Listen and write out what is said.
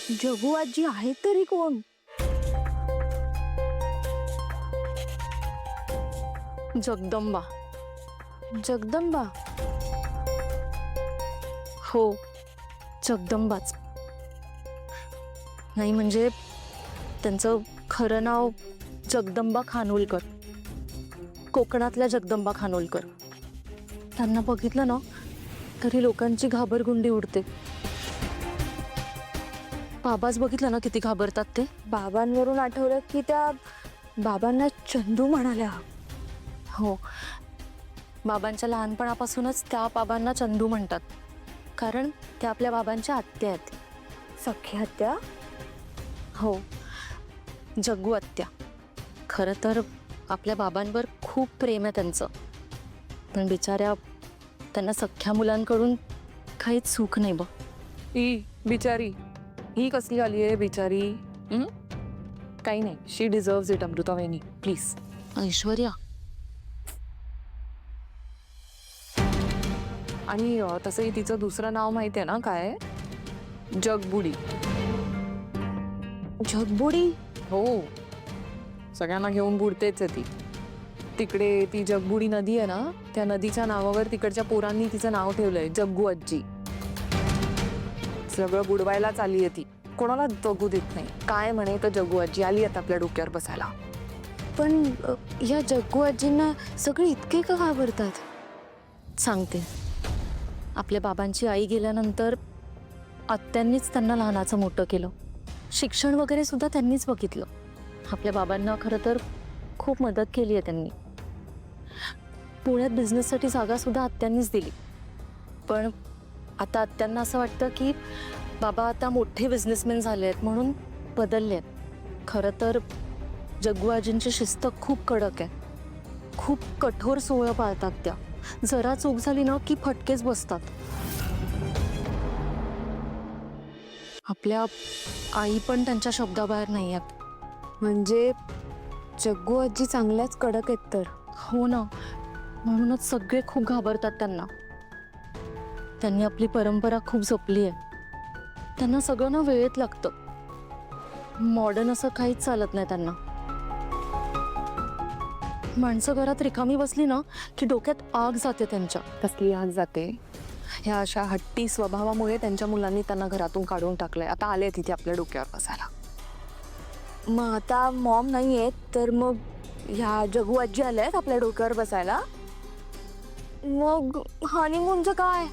जगू आजी आहे तरी कोण? जगदंबा. जगदंबा. हो, जगदंबाच. नाही म्हणजे त्यांचं खरं नाव जगदंबा खानोलकर, कोकणातल्या जगदंबा खानोलकर. त्यांना बघितलं ना तरी लोकांची घाबरगुंडी उडते. बाबाच बघितलं ना किती घाबरतात ते. बाबांवरून आठवलं की त्या बाबांना चंदू म्हणाल्या. हो, बाबांच्या लहानपणापासूनच त्या बाबांना चंदू म्हणतात, कारण त्या आपल्या बाबांच्या आत्या आहेत. सख्या आत्या? हो, जग्गू आत्या. खरं तर आपल्या बाबांवर खूप प्रेम आहे त्यांचं, पण बिचाऱ्या त्यांना सख्या मुलांकडून काहीच सुख नाही बघ. ही बिचारी, ही कसली आली आहे बिचारी? काही नाही, शी डिझर्व्स इट अमृतावेनी, प्लीज. ऐश्वर्या, आणि तसंही तिचं दुसरं नाव माहिती आहे ना काय? जगबुडी. जगबुडी? हो, सगळ्यांना घेऊन बुडतेच आहे ती. तिकडे ती जगबुडी नदी आहे ना, त्या नदीच्या नावावर तिकडच्या पोरांनी तिचं नाव ठेवलंय जग्गू आजी. सगळं बुडवायलाच आली आहे ती, कोणाला बघू देत नाही. काय म्हणे तर जग्गू आजी आली आता आपल्या डोक्यावर बसायला. पण या जग्गू आजींना सगळे इतके का घाबरतात? सांगते. आपल्या बाबांची आई गेल्यानंतर आत्यांनीच त्यांना लहानाचं मोठं केलं. शिक्षण वगैरे सुद्धा त्यांनीच बघितलं. आपल्या बाबांना खरं तर खूप मदत केली आहे त्यांनी. पुण्यात बिझनेससाठी जागा सुद्धा आत्यांनीच दिली. पण आता आत्यांना असं वाटतं की बाबा आता मोठे बिझनेसमॅन झाले आहेत म्हणून बदलले आहेत. खरं तर जग्गू आजींची शिस्त खूप कडक आहे. खूप कठोर सोहळं पाळतात त्या. जरा चूक झाली ना की फटकेच बसतात. आपल्या आई पण त्यांच्या शब्दाबाहेर नाही आहेत. म्हणजे जग्गू आजी चांगल्याच कडक आहेत तर. हो ना, म्हणूनच सगळे खूप घाबरतात त्यांना. त्यांनी आपली परंपरा खूप जपली आहे. त्यांना सगळं ना वेळेत लागतं. मॉडर्न असं काहीच चालत नाही त्यांना. माणसं घरात रिकामी बसली ना की डोक्यात आग जाते त्यांच्या. कसली आग जाते? ह्या अशा हट्टी स्वभावामुळे त्यांच्या मुलांनी त्यांना घरातून काढून टाकलंय. आता आले तिथे आपल्या डोक्यावर बसायला. मग आता मॉम नाही आहेत तर मग ह्या जग्गू आजी आल्यात आपल्या डोक्यावर बसायला. मग हनीमूनचं काय?